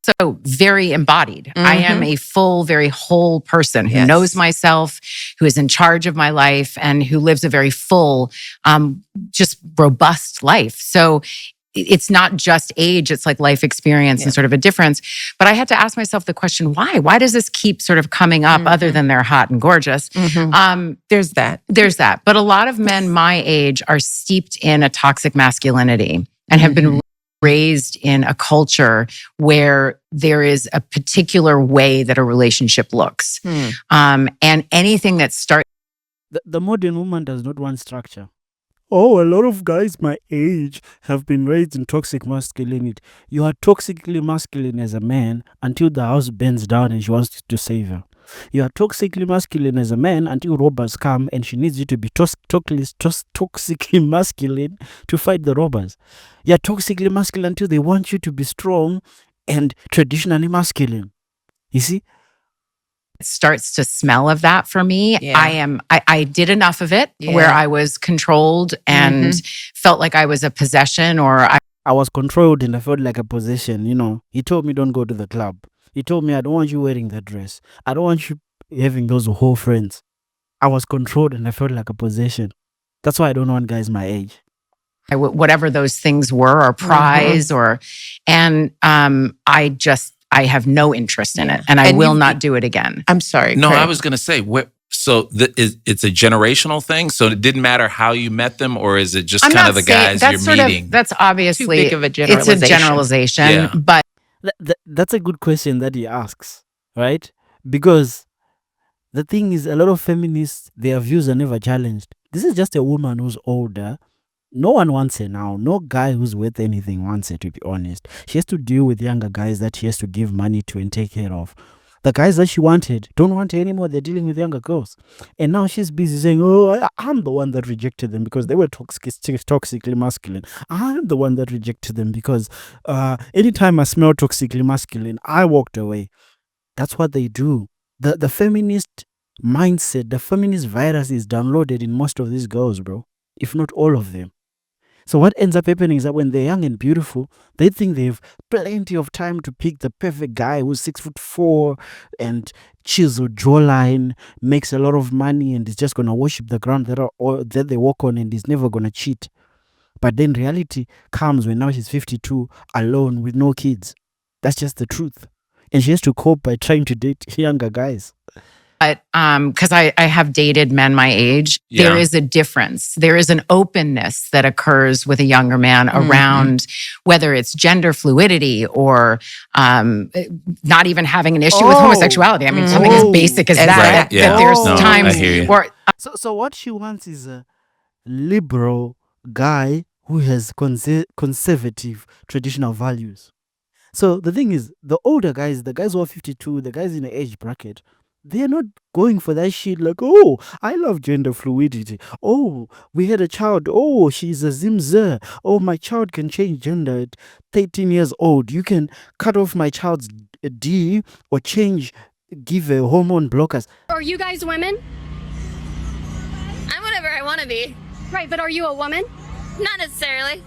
also very embodied. I am a full, very whole person who knows myself, who is in charge of my life, and who lives a very full, just robust life. So it's not just age, it's like life experience and sort of a difference. But I had to ask myself the question, why? Why does this keep sort of coming up other than they're hot and gorgeous? There's that. But a lot of men my age are steeped in a toxic masculinity and have been raised in a culture where there is a particular way that a relationship looks. And anything that starts... The modern woman does not want structure. Oh, a lot of guys my age have been raised in toxic masculinity. You are toxically masculine as a man until the house burns down and she wants to save her. You are toxically masculine as a man until robbers come and she needs you to be toxically masculine to fight the robbers. You are toxically masculine until they want you to be strong and traditionally masculine. You see? It starts to smell of that for me. I did enough of it where I was controlled and felt like I was a possession, or I was controlled and I felt like a possession. You know, he told me don't go to the club. He told me I don't want you wearing that dress. I don't want you having those whole friends. I was controlled and I felt like a possession. That's why I don't want guys my age. Whatever those things were, or prize, I have no interest in it, and I will not do it again. I'm sorry. No, Craig. I was going to say, it's a generational thing. So it didn't matter how you met them, or is it just kind of the guys you're meeting? That's obviously too big of a generalization. It's a generalization, but That's a good question that he asks, right? Because the thing is, a lot of feminists, their views are never challenged. This is just a woman who's older. No one wants her now. No guy who's worth anything wants her, to be honest. She has to deal with younger guys that she has to give money to and take care of. The guys that she wanted don't want her anymore. They're dealing with younger girls. And now she's busy saying, oh, I'm the one that rejected them because they were toxically masculine. I'm the one that rejected them because anytime I smell toxically masculine, I walked away. That's what they do. The feminist mindset, the feminist virus is downloaded in most of these girls, bro. If not all of them. So what ends up happening is that when they're young and beautiful, they think they have plenty of time to pick the perfect guy who's 6'4" and chiseled jawline, makes a lot of money, and is just gonna worship the ground that they walk on, and is never gonna cheat. But then reality comes when now she's 52, alone with no kids. That's just the truth, and she has to cope by trying to date younger guys. But because I have dated men my age, there is a difference. There is an openness that occurs with a younger man around whether it's gender fluidity or not even having an issue with homosexuality. I mean, something as basic as that. Right. That there's times I hear you. where So what she wants is a liberal guy who has conservative traditional values. So the thing is, the older guys, the guys who are 52, the guys in the age bracket, they're not going for that shit like, oh, I love gender fluidity. Oh, we had a child. Oh, she's a Zimzer. Oh, my child can change gender at 13 years old. You can cut off my child's D or give a hormone blockers. Are you guys women? I'm whatever I want to be. Right, but are you a woman? Not necessarily.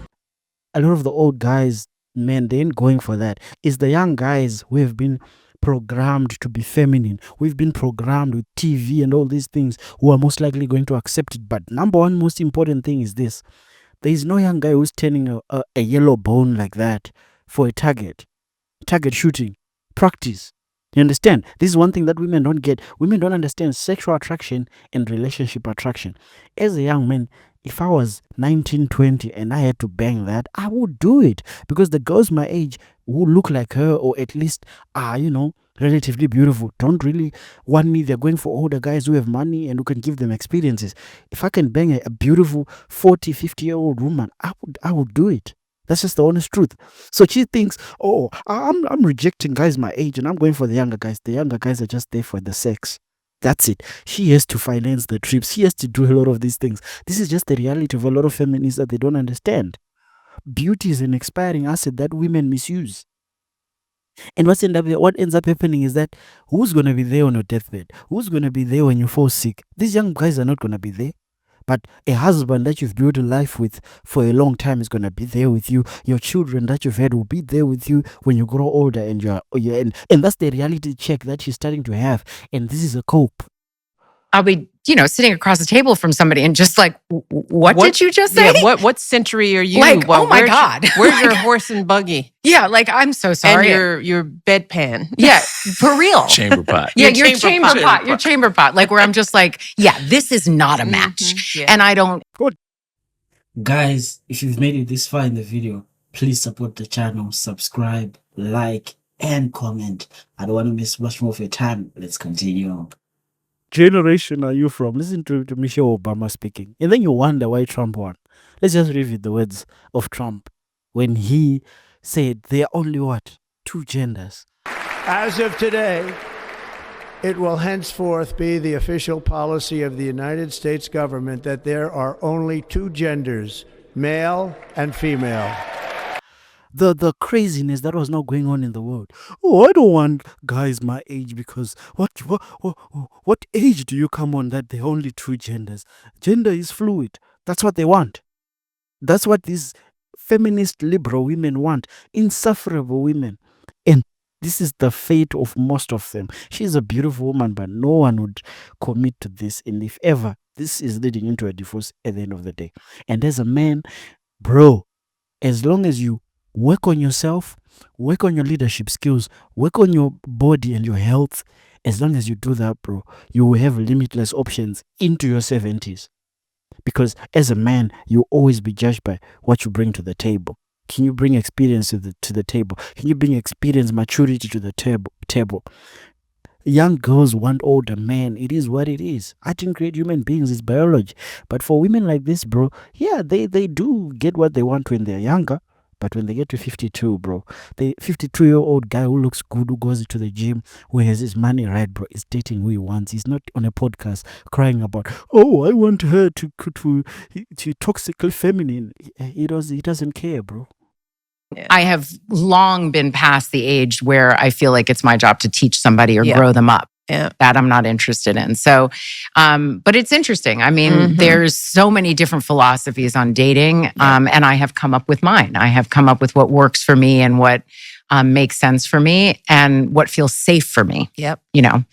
A lot of the old guys, man, they ain't going for that. It's the young guys who have been programmed to be feminine. We've been programmed with TV and all these things who are most likely going to accept it. But number one most important thing is this. There is no young guy who's turning a yellow bone like that for a target. Target shooting. Practice. You understand? This is one thing that women don't get. Women don't understand sexual attraction and relationship attraction. As a young man, if I was 19, 20 and I had to bang that, I would do it. Because the girls my age who look like her or at least are, relatively beautiful don't really want me. They're going for older guys who have money and who can give them experiences. If I can bang a beautiful 40, 50-year-old woman, I would do it. That's just the honest truth. So she thinks, oh, I'm rejecting guys my age and I'm going for the younger guys. The younger guys are just there for the sex. That's it. She has to finance the trips. She has to do a lot of these things. This is just the reality of a lot of feminists that they don't understand. Beauty is an expiring asset that women misuse. And what ends up happening is that who's going to be there on your deathbed? Who's going to be there when you fall sick? These young guys are not going to be there. But a husband that you've built a life with for a long time is going to be there with you. Your children that you've had will be there with you when you grow older, and and that's the reality check that she's starting to have. And this is a cope. I'll be, sitting across the table from somebody and just like, what did you just say? Yeah, what century are you? Like, oh my God. Where's your horse and buggy? Yeah, like, I'm so sorry. And your bedpan. Yeah, for real. Chamber pot. Yeah, your chamber pot. Your chamber pot. Like, where I'm just like, yeah, this is not a match. Yeah. And I don't. Guys, if you've made it this far in the video, please support the channel, subscribe, like, and comment. I don't want to miss much more of your time. Let's continue. Generation are you from? Listen to Michelle Obama speaking. And then you wonder why Trump won. Let's just read the words of Trump when he said there are only what? 2 genders. As of today, it will henceforth be the official policy of the United States government that there are only 2 genders, male and female. The craziness that was now going on in the world. Oh, I don't want guys my age because what age do you come on that there are only 2 genders? Gender is fluid. That's what they want. That's what these feminist liberal women want. Insufferable women. And this is the fate of most of them. She's a beautiful woman, but no one would commit to this. And if ever, this is leading into a divorce at the end of the day. And as a man, bro, as long as you work on yourself, work on your leadership skills, work on your body and your health. As long as you do that, bro, you will have limitless options into your 70s. Because as a man, you'll always be judged by what you bring to the table. Can you bring experience to the table? Can you bring experience, maturity to the table? Young girls want older men. It is what it is. I didn't create human beings. It's biology. But for women like this, bro, yeah, they do get what they want when they're younger. But when they get to 52, bro, the 52-year-old guy who looks good, who goes to the gym, who has his money right, bro, is dating who he wants. He's not on a podcast crying about, oh, I want her to toxically feminine. He doesn't care, bro. Yeah. I have long been past the age where I feel like it's my job to teach somebody or grow them up. Yeah. That I'm not interested in. So, but it's interesting. I mean, there's so many different philosophies on dating, and I have come up with mine. I have come up with what works for me and what makes sense for me and what feels safe for me. Yep.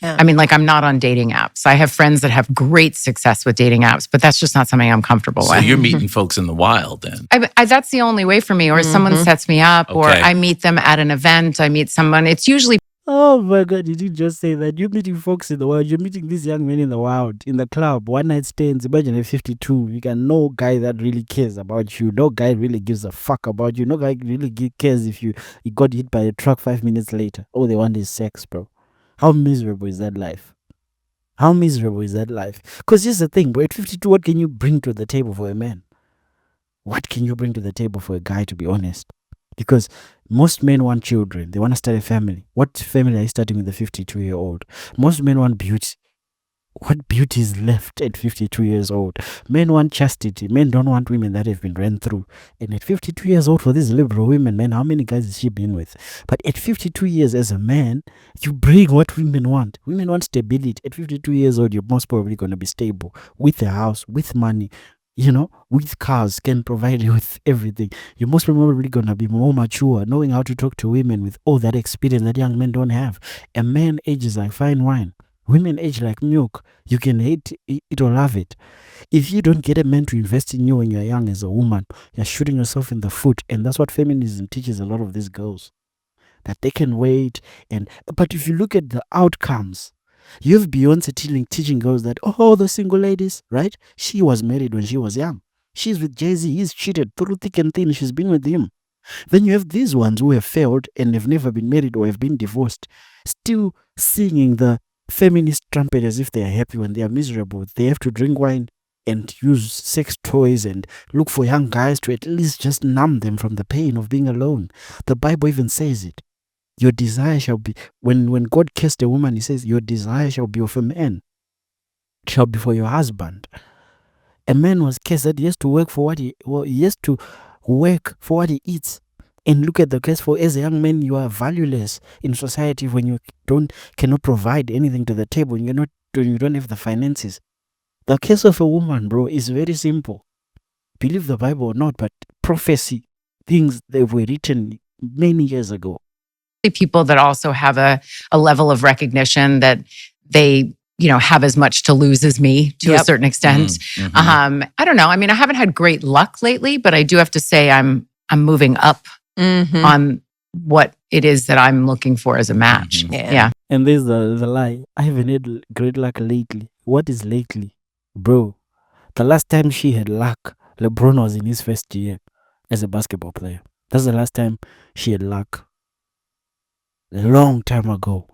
I mean, like, I'm not on dating apps. I have friends that have great success with dating apps, but that's just not something I'm comfortable with. So you're meeting folks in the wild then? That's the only way for me. Or someone sets me up, or I meet them at an event. I meet someone. It's usually. Oh my God, did you just say that? You're meeting folks in the wild. You're meeting these young men in the wild, in the club, one night stands. Imagine at 52, you got no guy that really cares about you. No guy really gives a fuck about you. No guy really cares if you got hit by a truck 5 minutes later. All they want is sex, bro. How miserable is that life? How miserable is that life? Because here's the thing, bro. At 52, what can you bring to the table for a man? What can you bring to the table for a guy, to be honest? Because most men want children. They want to start a family. What family are you starting with a 52-year-old? Most men want beauty. What beauty is left at 52 years old? Men want chastity. Men don't want women that have been ran through. And at 52 years old, for these liberal women, man, how many guys has she been with? But at 52 years as a man, you bring what women want. Women want stability. At 52 years old, you're most probably going to be stable with a house, with money, with cars, can provide you with everything. You're most probably going to be more mature, knowing how to talk to women with all that experience that young men don't have. A man ages like fine wine. Women age like milk. You can hate it or love it. If you don't get a man to invest in you when you're young as a woman, you're shooting yourself in the foot. And that's what feminism teaches a lot of these girls. That they can wait. But if you look at the outcomes, you have Beyonce teaching girls that, oh, the single ladies, right? She was married when she was young. She's with Jay-Z. He's cheated through thick and thin. She's been with him. Then you have these ones who have failed and have never been married or have been divorced, still singing the feminist trumpet as if they are happy when they are miserable. They have to drink wine and use sex toys and look for young guys to at least just numb them from the pain of being alone. The Bible even says it. Your desire shall be, when God cursed a woman, he says, your desire shall be of a man. It shall be for your husband. A man was cursed that he has to work for what he eats. And look at the case for, as a young man, you are valueless in society when you cannot provide anything to the table. You don't have the finances The case of a woman, bro, is very simple. Believe the Bible or not, but prophecy, things that were written many years ago. People that also have a level of recognition that they, have as much to lose as me to a certain extent. Mm-hmm. I don't know. I mean, I haven't had great luck lately, but I do have to say I'm moving up on what it is that I'm looking for as a match. Yeah. And there's the lie. I haven't had great luck lately. What is lately? Bro, the last time she had luck, LeBron was in his first year as a basketball player. That's the last time she had luck. A long time ago.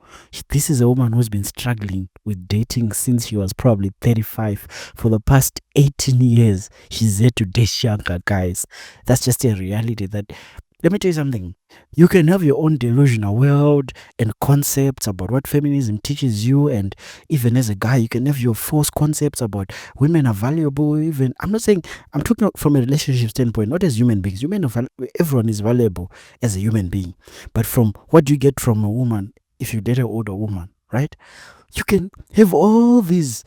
This is a woman who's been struggling with dating since she was probably 35. For the past 18 years, she's there to date younger guys. That's just a reality that... Let me tell you something. You can have your own delusional world and concepts about what feminism teaches you, and even as a guy, you can have your false concepts about women are valuable. Even I'm not saying, I'm talking from a relationship standpoint, not as human beings. Everyone is valuable as a human being, but from what you get from a woman, if you date an older woman, right? You can have all these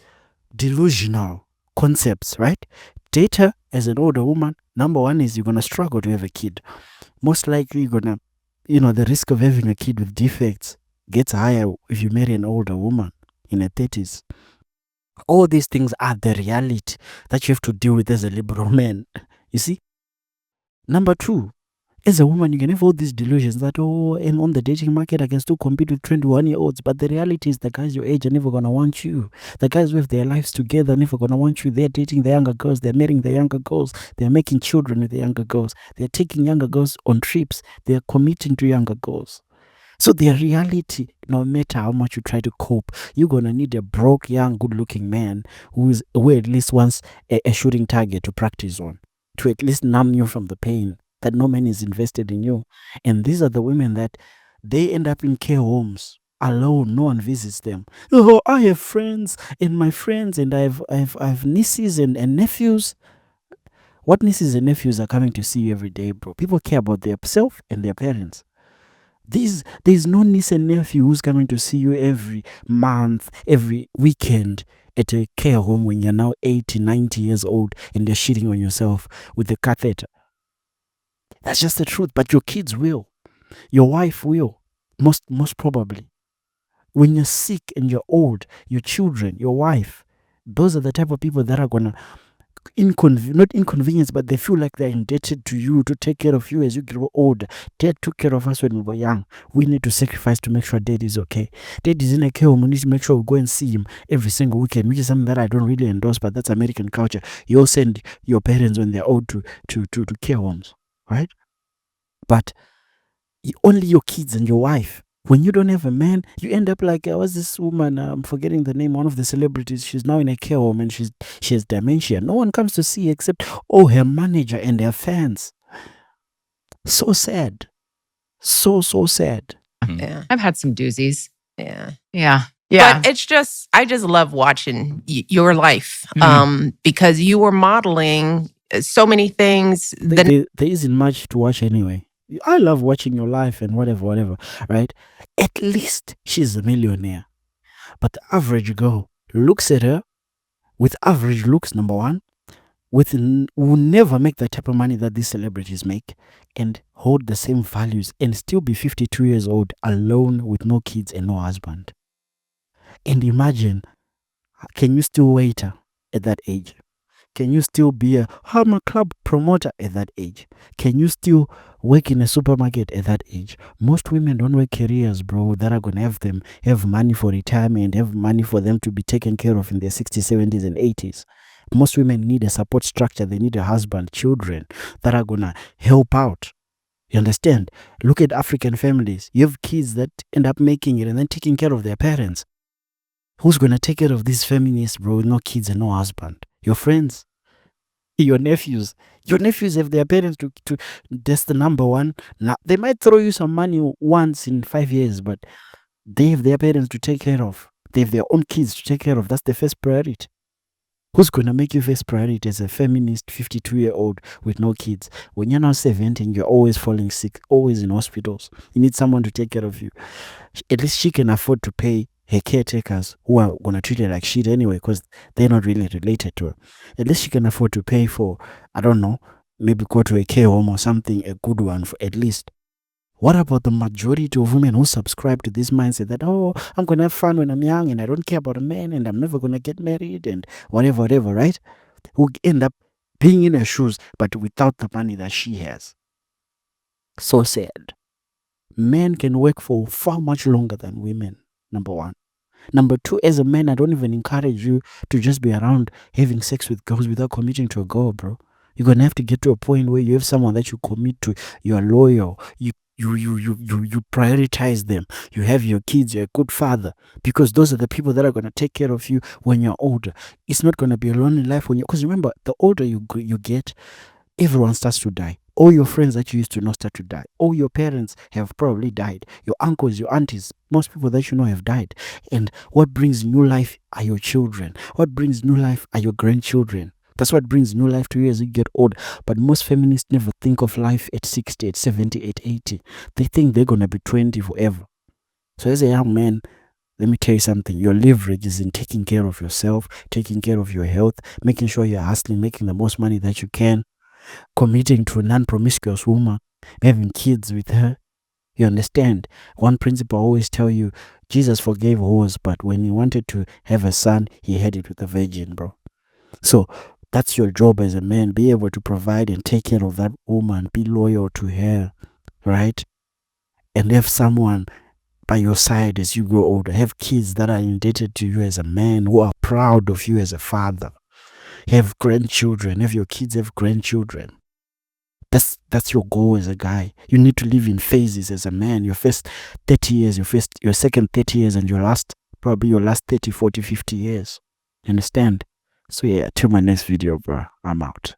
delusional concepts, right? Date her as an older woman. Number one is you're gonna struggle to have a kid. Most likely you're gonna, the risk of having a kid with defects gets higher if you marry an older woman in her 30s. All these things are the reality that you have to deal with as a liberal man. You see? Number two, as a woman, you can have all these delusions that, and on the dating market, I can still compete with 21-year-olds. But the reality is the guys your age are never going to want you. The guys who have their lives together are never going to want you. They're dating the younger girls. They're marrying the younger girls. They're making children with the younger girls. They're taking younger girls on trips. They're committing to younger girls. So the reality, no matter how much you try to cope, you're going to need a broke, young, good-looking man who at least wants a shooting target to practice on, to at least numb you from the pain that no man is invested in you. And these are the women that they end up in care homes alone. No one visits them. Oh, I have friends, and my friends, and I have nieces and nephews. What nieces and nephews are coming to see you every day, bro? People care about themselves and their parents. There's no niece and nephew who's coming to see you every month, every weekend at a care home when you're now 80, 90 years old and you're shitting on yourself with the catheter. That's just the truth. But your kids will. Your wife will. Most probably. When you're sick and you're old, your children, your wife, those are the type of people that are going to not inconvenience, but they feel like they're indebted to you to take care of you as you grow older. Dad took care of us when we were young. We need to sacrifice to make sure Dad is okay. Dad is in a care home. We need to make sure we go and see him every single weekend, which is something that I don't really endorse, but that's American culture. You'll send your parents when they're old to care homes, right? But only your kids and your wife. When you don't have a man, you end up like, what's this woman? I'm forgetting the name, one of the celebrities. She's now in a care home and she has dementia. No one comes to see except, her manager and their fans. So sad. So sad. Yeah. I've had some doozies. Yeah. Yeah. But I just love watching your life because you were modeling so many things. There isn't much to watch anyway. I love watching your life and whatever, right? At least she's a millionaire. But the average girl looks at her with average looks, number one, will never make the type of money that these celebrities make and hold the same values and still be 52 years old, alone with no kids and no husband. And imagine, can you still waiter at that age? Can you still be a club promoter at that age? Can you still work in a supermarket at that age? Most women don't work careers, bro, that are going to have money for retirement, have money for them to be taken care of in their 60s, 70s, and 80s. Most women need a support structure. They need a husband, children that are going to help out. You understand? Look at African families. You have kids that end up making it and then taking care of their parents. Who's going to take care of these feminists, bro, with no kids and no husband? Your friends, your nephews. Your nephews have their parents to that's the number one. Now, they might throw you some money once in 5 years, but they have their parents to take care of. They have their own kids to take care of. That's the first priority. Who's going to make you first priority as a feminist 52-year-old with no kids? When you're now 70 and you're always falling sick, always in hospitals, you need someone to take care of you. At least she can afford to pay her caretakers who are going to treat her like shit anyway because they're not really related to her. At least she can afford to pay for, I don't know, maybe go to a care home or something, a good one for at least. What about the majority of women who subscribe to this mindset that, oh, I'm going to have fun when I'm young and I don't care about a man and I'm never going to get married and whatever, right? Who end up being in her shoes but without the money that she has. So sad. Men can work for far much longer than women, number one. Number two, as a man, I don't even encourage you to just be around having sex with girls without committing to a girl, bro. You're going to have to get to a point where you have someone that you commit to. You are loyal. You prioritize them. You have your kids. You're a good father. Because those are the people that are going to take care of you when you're older. It's not going to be a lonely life when you... Because remember, the older you get, everyone starts to die. All your friends that you used to know start to die. All your parents have probably died. Your uncles, your aunties, most people that you know have died. And what brings new life are your children. What brings new life are your grandchildren. That's what brings new life to you as you get old. But most feminists never think of life at 60, at 70, at 80. They think they're going to be 20 forever. So as a young man, let me tell you something. Your leverage is in taking care of yourself, taking care of your health, making sure you're hustling, making the most money that you can, committing to a non-promiscuous woman, having kids with her. You understand? One principle I always tell you, Jesus forgave whores, but when he wanted to have a son, he had it with a virgin, bro. So that's your job as a man. Be able to provide and take care of that woman. Be loyal to her, right? And have someone by your side as you grow older. Have kids that are indebted to you as a man, who are proud of you as a father. Have grandchildren. Have your kids have grandchildren. That's your goal as a guy. You need to live in phases as a man. Your first 30 years, your second 30 years, and probably your last 30, 40, 50 years. Understand? So yeah, till my next video, bro. I'm out.